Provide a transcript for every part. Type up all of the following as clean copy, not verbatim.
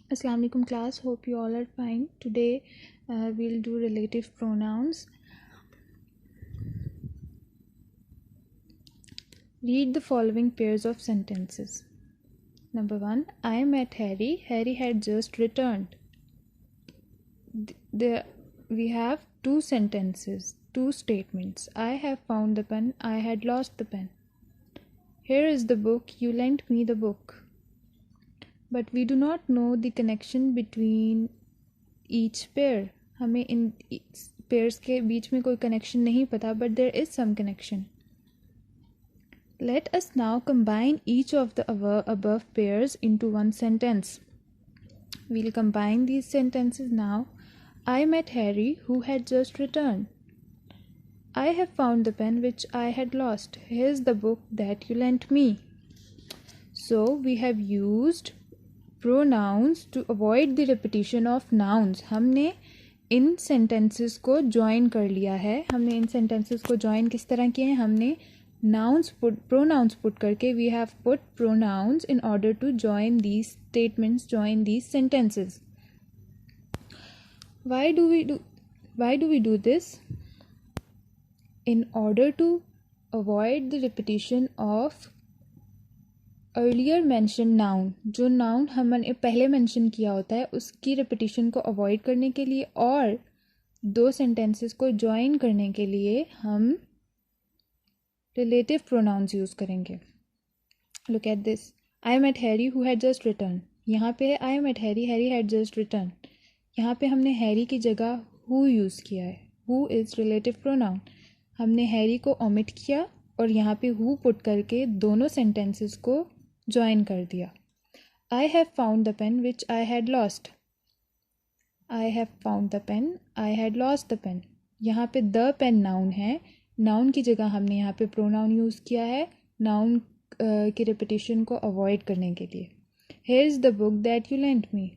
Assalamu alaikum class, hope you all are fine. Today we'll do relative pronouns. Read the following pairs of sentences. Number 1, I met Harry. Harry had just returned. We have two sentences, two statements. I have found the pen. I had lost the pen. Here is the book. You lent me the book. But we do not know the connection between each pair. हमें इन pairs के बीच में कोई connection नहीं पता, but there is some connection. Let us now combine each of the above pairs into one sentence. We'll combine these sentences now. I met Harry, who had just returned. I have found the pen which I had lost. Here's the book that you lent me. So we have used pronouns to avoid the repetition of nouns. हमने इन sentences को join कर लिया है. हमने इन sentences को join किस तरह किए हैं? हमने pronouns put करके we have put pronouns in order to join these statements, join these sentences. Why do we do this? In order to avoid the repetition of earlier mention noun. जो noun हमने पहले mention किया होता है उसकी repetition को avoid करने के लिए और दो सेंटेंसेस को ज्वाइन करने के लिए हम रिलेटिव प्रोनाउंस यूज़ करेंगे. Look at this. I met Harry who had just return. यहाँ पे है I met Harry, Harry had just return. यहाँ पे हमने हैरी की जगह हु यूज़ किया है. Who is relative pronoun. हमने हैरी को ओमिट किया और यहाँ पे हु पुट करके दोनों सेंटेंसेस को ज्वाइन कर दिया. I have found the pen which I had lost. I have found the pen, I had lost the pen. यहाँ पे द पेन नाउन है. नाउन की जगह हमने यहाँ पे प्रोनाउन यूज़ किया है नाउन की रिपीटिशन को अवॉइड करने के लिए. Here is the book that you lent me.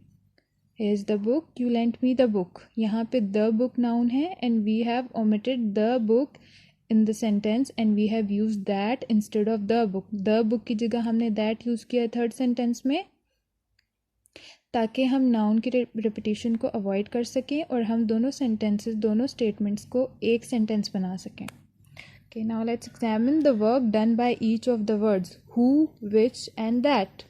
Here is the book you lent me the book. यहाँ पे द बुक नाउन है and we have omitted the book in the sentence and we have used that instead of the book. The book की जगह हमने that use किया third sentence में ताकि हम नाउन की रिपीटिशन को अवॉइड कर सकें और हम दोनों सेंटेंसेस, दोनों स्टेटमेंट्स को एक सेंटेंस बना सकें. Okay, now let's examine the work done by each of the words who, which and that.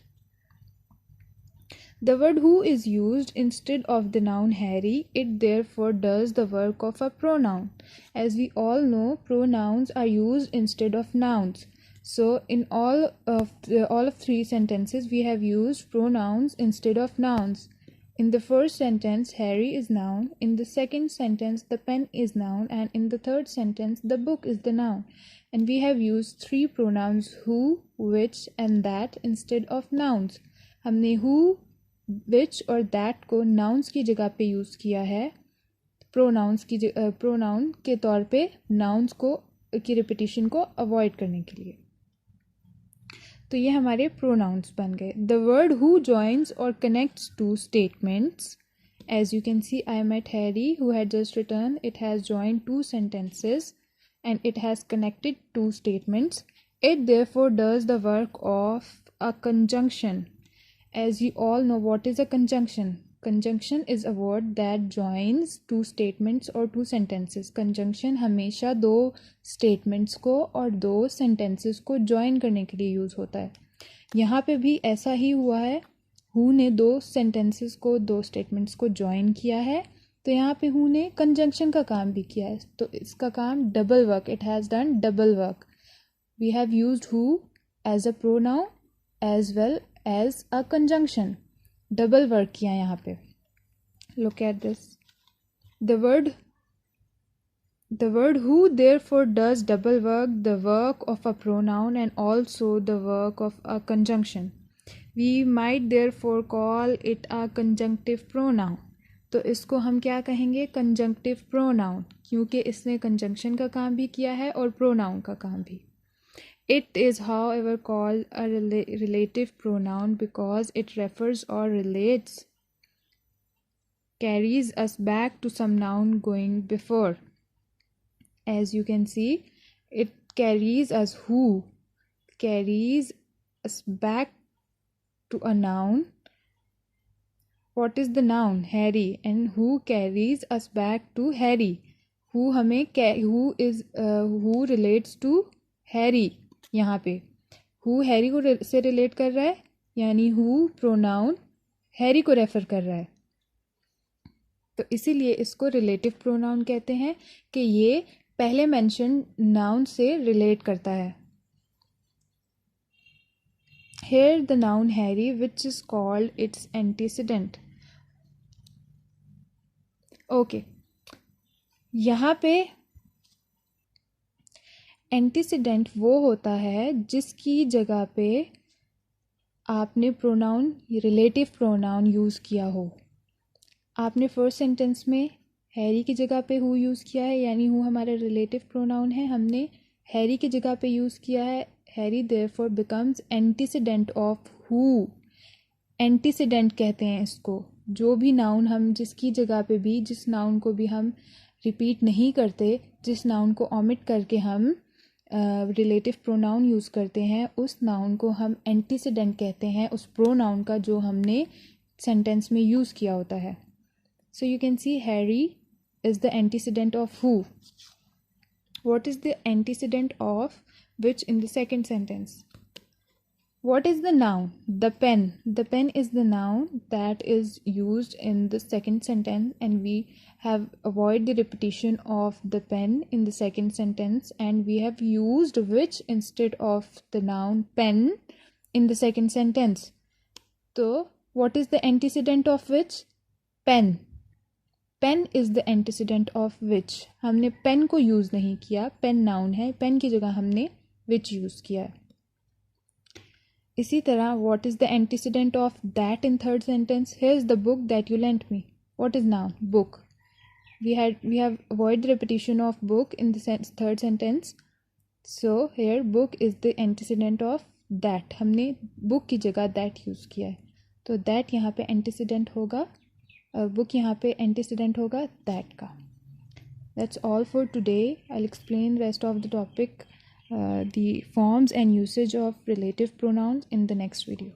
The word who is used instead of the noun Harry. It therefore does the work of a pronoun. As we all know, pronouns are used instead of nouns. So in all of three sentences, we have used pronouns instead of nouns. In the first sentence, Harry is noun. In the second sentence, the pen is noun. And in the third sentence, the book is the noun. And we have used three pronouns who, which and that instead of nouns. हमने who, which और that को nouns की जगह पे use किया है pronoun के तौर पे nouns की रिपीटिशन को अवॉइड करने के लिए. तो ये हमारे pronouns बन गए. The word who joins or connects two statements. As you can see, I met Harry who had just returned. It has joined two sentences and it has connected two statements. It therefore does the work of a conjunction. As you all know, what is a conjunction? Conjunction is a word that joins two statements or two sentences. Conjunction हमेशा दो statements को और दो sentences को join करने के लिए use होता है. यहाँ पे भी ऐसा ही हुआ है. who ने दो sentences को, दो statements को join किया है. तो यहाँ पे who ने conjunction का काम भी किया है. तो इसका काम double work. It has done double work. We have used who as a pronoun as well as a conjunction. Double work किया यहाँ पे. Look at this. The word who therefore does double work, the work of a pronoun and also the work of a conjunction. We might therefore call it a conjunctive pronoun. तो इसको हम क्या कहेंगे? conjunctive pronoun, क्योंकि इसने conjunction का काम भी किया है और pronoun का काम भी. It is, however, called a relative pronoun because it refers or relates, carries us back to some noun going before. As you can see, it carries us who, carries us back to a noun What is the noun? Harry. And who carries us back to Harry? Who who relates to Harry? यहाँ पे who Harry को से relate कर रहा है, यानी who pronoun Harry को refer कर रहा है, तो इसीलिए इसको रिलेटिव प्रोनाउन कहते हैं कि ये पहले मेंशन नाउन से रिलेट करता है. Here the noun Harry, which is called its antecedent. Okay. यहाँ पे एंटीसीडेंट वो होता है जिसकी जगह पे आपने प्रोनाउन रिलेटिव प्रोनाउन यूज़ किया हो. आपने फर्स्ट सेंटेंस में हैरी की जगह पे हु यूज़ किया है, यानी हु हमारा रिलेटिव प्रोनाउन है, हमने हैरी की जगह पे यूज़ किया है. Harry therefore becomes antecedent of who. Antecedent कहते हैं इसको. जो भी नाउन हम जिसकी जगह पे भी, जिस नाउन को भी हम रिपीट नहीं करते, जिस नाउन को ओमिट करके हम रिलेटिव प्रोनाउन यूज़ करते हैं, उस नाउन को हम एंटीसीडेंट कहते हैं, उस प्रोनाउन का जो हमने सेंटेंस में यूज़ किया होता है. So you can see Harry is the antecedent of who. What is the antecedent of which in the second sentence? What is the noun? The pen. The pen is the noun that is used in the second sentence, and we have avoid the repetition of the pen in the second sentence, and we have used which instead of the noun pen in the second sentence. So what is the antecedent of which? Pen. Pen is the antecedent of which. हमने pen को use नहीं किया, pen noun है, pen की जगह हमने विच use किया. इसी तरह what is the antecedent of that in third sentence? Here is the book that you lent me. What is noun? Book. we have avoid the repetition of book in the third sentence, so here book is the antecedent of that. हमने book की जगह that use किया है, तो that यहाँ पे antecedent होगा, book यहाँ पे antecedent होगा that का. That's all for today. I'll explain rest of the topic, the forms and usage of relative pronouns in the next video.